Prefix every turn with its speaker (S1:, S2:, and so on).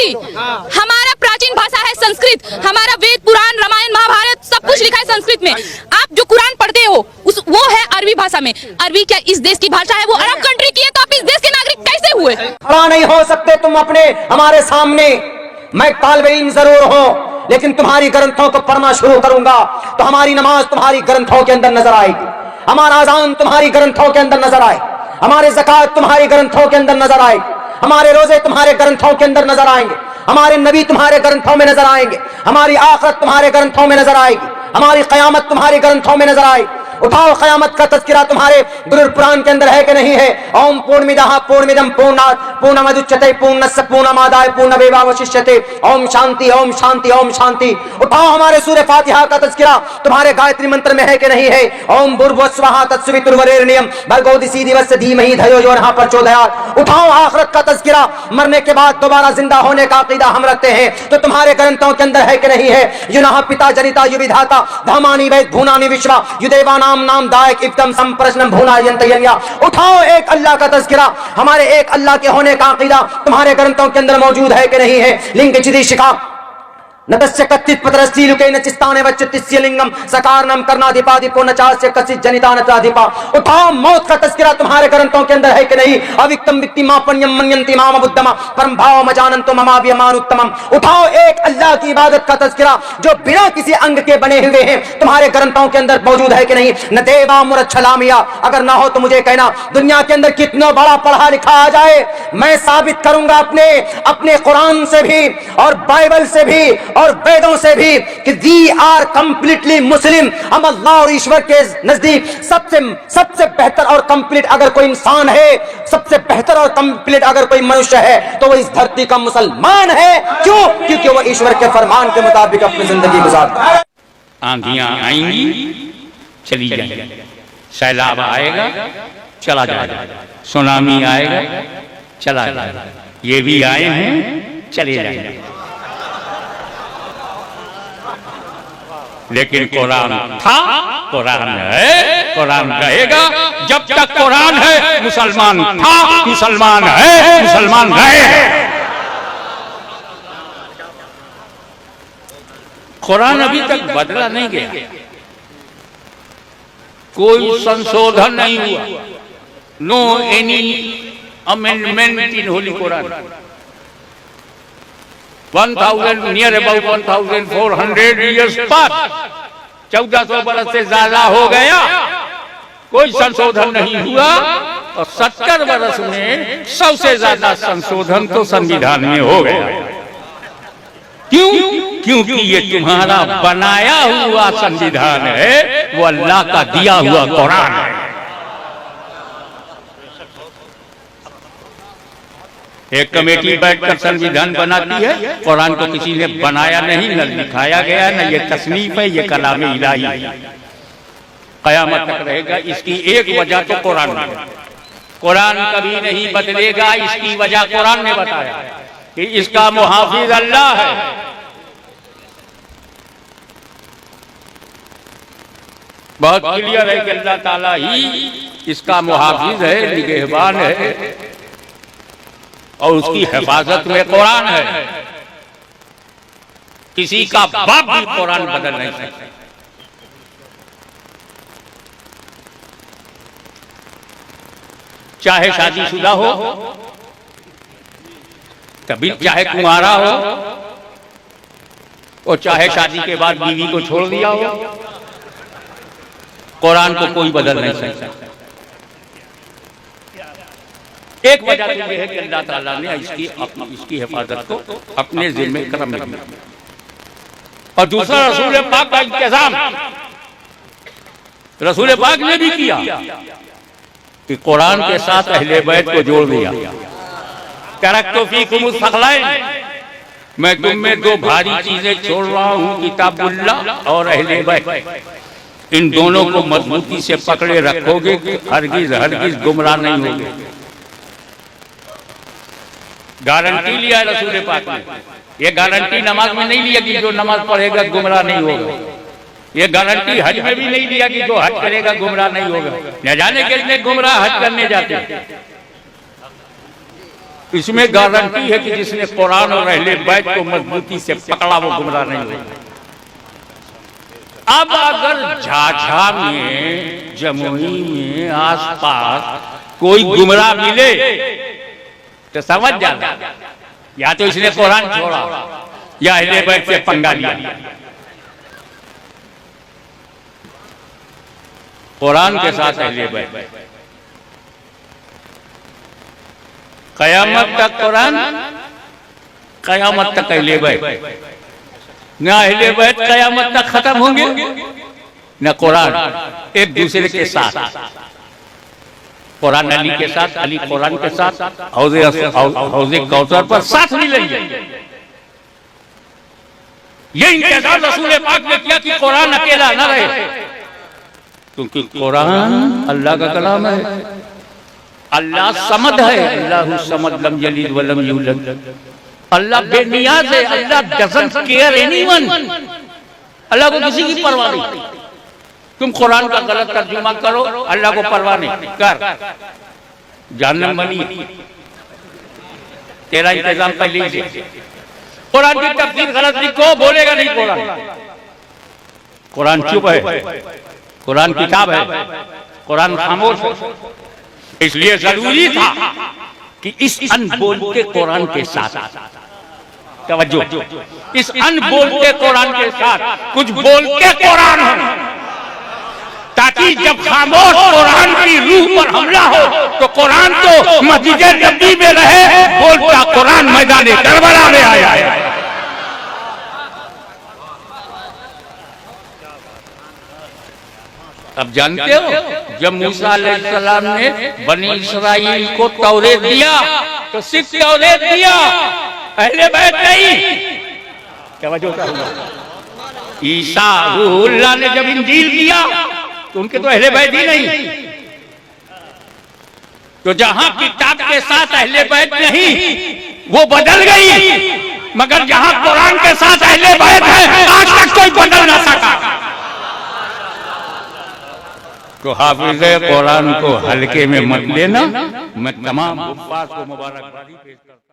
S1: अरबी, हमारा प्राचीन भाषा है संस्कृत, हमारा वेद पुराण रामायण महाभारत सब कुछ लिखा है संस्कृत में। आप जो कुरान पढ़ते हो वो है अरबी भाषा में। अरबी क्या इस देश की भाषा है? वो अरब कंट्री की है, तो आप इस देश के नागरिक कैसे हुए?
S2: खड़ा नहीं हो सकते तुम अपने हमारे सामने। मैं तालिबे इल्म जरूर हूं, लेकिन तुम्हारी ग्रंथों को पढ़ना शुरू करूंगा तो हमारी नमाज तुम्हारी ग्रंथों के अंदर नजर आएगी, हमारा अजान तुम्हारी ग्रंथों के अंदर नजर आए, हमारे ज़कात तुम्हारी ग्रंथों के अंदर नजर आए, हमारे रोजे तुम्हारे ग्रंथों के अंदर नजर आएंगे, हमारे नबी तुम्हारे ग्रंथों में नजर आएंगे, हमारी आखिरत तुम्हारे ग्रंथों में नजर आएगी, हमारी कयामत तुम्हारी ग्रंथों में नजर आएगी। उठाओ, कयामत का तज़किरा तुम्हारे गुरुर पुराण के अंदर है कि नहीं है? ओम पूर्णमिदः पूर्णमिदं पूर्णात् पूर्णमुदच्यते पूर्णस्य पूर्णमादाय पूर्णमेवावशिष्यते। ओम शांति ओम शांति ओम शांति। उठाओ, हमारे सूरह फातिहा का तज़किरा तुम्हारे गायत्री मंत्र में है कि नहीं है? ओम भूर्भुवस्वः तत्सवितुर्वरेण्यं भर्गो दिवस्य धीमहि धियो यो नः प्रचोदयात्। उठाओ, आखिरत का तज़किरा, मरने के बाद दोबारा जिंदा होने का अकीदा हम रखते हैं, तो तुम्हारे ग्रंथों के अंदर है कि नहीं है? युनः पिता जनिता युविधाता धामानि वेद भूनानि विश्वा युदेवा नाम दायक इब्तम संप्रश्नम भूना यंतयन्या। उठाओ, एक अल्लाह का तज़किरा, हमारे एक अल्लाह के होने का अकीदा तुम्हारे ग्रंथों के अंदर मौजूद है कि नहीं है? लिंग चिदी शिखा नतस्य कथित पत्रस्ती लुके न चिस्ताने वच्चित्स्य लिंगम सकारनम कर्णाधिपाधिपो न चास्य कसित जनिता न चाधिपा। उठाओ, मौत का तज़किरा तुम्हारे ग्रंथों के अंदर है कि नहीं? अविक्तम वित्ति मापन्यम मन्यन्ति माम बुद्धमा परम भाव मजानन्तो ममाव्यमान उत्तमम। उठाओ, एक अल्लाह की इबादत का तज़किरा जो बिना किसी अंग के बने हुए हैं तुम्हारे ग्रंथों के अंदर मौजूद है कि नहीं? न देवा मुरच्छलामिया, अगर ना हो तो मुझे कहना, दुनिया के अंदर कितना बड़ा पढ़ा लिखा आ जाए, मैं साबित करूंगा अपने कुरान से भी और बाइबल से भी और वेदों से भी कि वी आर कंप्लीटली मुस्लिम। हम अल्लाह और ईश्वर के नजदीक सबसे बेहतर और कंप्लीट अगर कोई इंसान है, सबसे बेहतर और कंप्लीट अगर कोई मनुष्य है, तो वो इस धरती का मुसलमान है। क्यों? क्योंकि वो ईश्वर के फरमान के मुताबिक अपनी जिंदगी गुजारता है।
S3: आंधियां आएंगी, चली जाएंगी, सैलाब आएगा, चला जाएगा, सुनामी आएगा, चला जाएगा, ये भी आए हैं, चले जाएंगे। लेकिन कुरान था, कुरान है, कुरान रहेगा। जब तक कुरान है मुसलमान था, मुसलमान है, मुसलमान रहे। कुरान अभी तक बदला नहीं गया, कोई संशोधन नहीं हुआ। No any amendment in holy Quran. 1000 near about 1400 years पर 1400 बरस से ज्यादा हो गया, कोई संशोधन नहीं हुआ। और 70 बरस में 100 से ज्यादा संशोधन तो संविधान में हो गया। क्यों? क्योंकि ये तुम्हारा बनाया हुआ संविधान है, वो अल्लाह का दिया हुआ कुरान है। एक कमेटी बैठकर संविधान बनाती है, कुरान को किसी ने बनाया नहीं, न लिखाया गया, न ये तस्नीफ है, ये कलाम इलाही है। कयामत तक रहेगा। इसकी एक वजह तो कुरान में, कुरान कभी नहीं बदलेगा। इसकी वजह कुरान ने बताया कि इसका मुहाफिज अल्लाह है। बहुत क्लियर है कि अल्लाह ताला ही इसका मुहाफिज है, निगहबान है, और उसकी हिफाजत में कुरान है। किसी का बाप भी कुरान बदल नहीं सकता। चाहे शादीशुदा हो, कभी चाहे कुंवारा हो, और चाहे शादी के बाद बीवी को छोड़ दिया हो, कुरान को कोई बदल नहीं सकता। एक वजह तो यह है कि अल्लाह ताला ने इसकी हिफाजत को अपने जिम्मे करम में दिया। और दूसरा, रसूल पाक का इंतजाम रसूल पाक ने भी किया कि कुरान के साथ अहले बैत को जोड़ दिया। तरक्तो फीकुम सखलाइन, मैं तुम में दो भारी चीजें छोड़ रहा हूं, किताबुल्लाह और अहले बैत। इन दोनों को मजबूती से पकड़े रखोगे कि हरगिज हरगिज गुमराह नहीं होगे। गारंटी लिया रसूल पाक ने। ये गारंटी नमाज में नहीं लिया कि जो नमाज पढ़ेगा गुमराह नहीं होगा। ये गारंटी हज में भी नहीं लिया कि जो हज करेगा गुमराह नहीं होगा। न जाने कितने गुमराह हज करने जाते हैं। इसमें गारंटी है कि जिसने कुरान और अहले बैत को मजबूती से पकड़ा वो गुमराह नहीं होगा। अब अगर झाझा में, जमुई में, आसपास कोई गुमराह मिले तो समझ जाना या तो इसने कुरान छोड़ा या अहले बैत से पंगा लिया। कुरान के साथ अहले बैत, कयामत तक कुरान, कयामत तक अहले बैत। न अहले बैत कयामत तक खत्म होंगे न कुरान, एक दूसरे के साथ। कुरान अली के साथ, अली कुरान के साथ हौज़े कौसर पर साथ मिलेंगे। ये इंतजार रसूल पाक ने किया कि कुरान अकेला न रहे, क्योंकि कुरान अल्लाह का कलाम है। अल्लाह समद है, अल्लाहु समद लम यलिद व लम यूलद। अल्लाह बेनियाज है, अल्लाह डजंट केयर एनीवन। अल्लाह को किसी की परवाह नहीं। तुम कुरान का गलत तर्जुमा करो, अल्लाह को परवाह नहीं, कर जहन्नम बनी, तेरा इंतजाम पहले ही से। कुरान की तफसीर गलत लिखो, बोलेगा नहीं कुरान। कुरान चुप है, कुरान किताब है, कुरान खामोश है। इसलिए जरूरी था कि इस अनबोल के कुरान के साथ, तवज्जो, इस अनबोल के कुरान के साथ कुछ बोल के कुरान हो, ताकि जब खामोश कुरान की रूह पर हमला हो तो कुरान तो मस्जिद नबी में रहे, बोलता कुरान मैदान करबला में आया है। अब जानते हो जब मूसा अलैहिस्सलाम ने बनी इस्राइल को तौरेत दिया तो सिर्फ तौरेत दिया, अहले बैत नहीं। क्या वजह? ईसा रूहुल्लाह ने जब इंजील दिया तो उनके तो अहले बैत ही नहीं। तो जहां किताब के साथ अहले बैत नहीं वो बदल गई, मगर जहां कुरान के साथ अहले बैत है आज तक कोई बदल ना सका। तो हाफिज़ कुरान को हल्के में मत लेना। मैं तमाम हुफ्फाज़ को मुबारकबादी पेश करता हूं।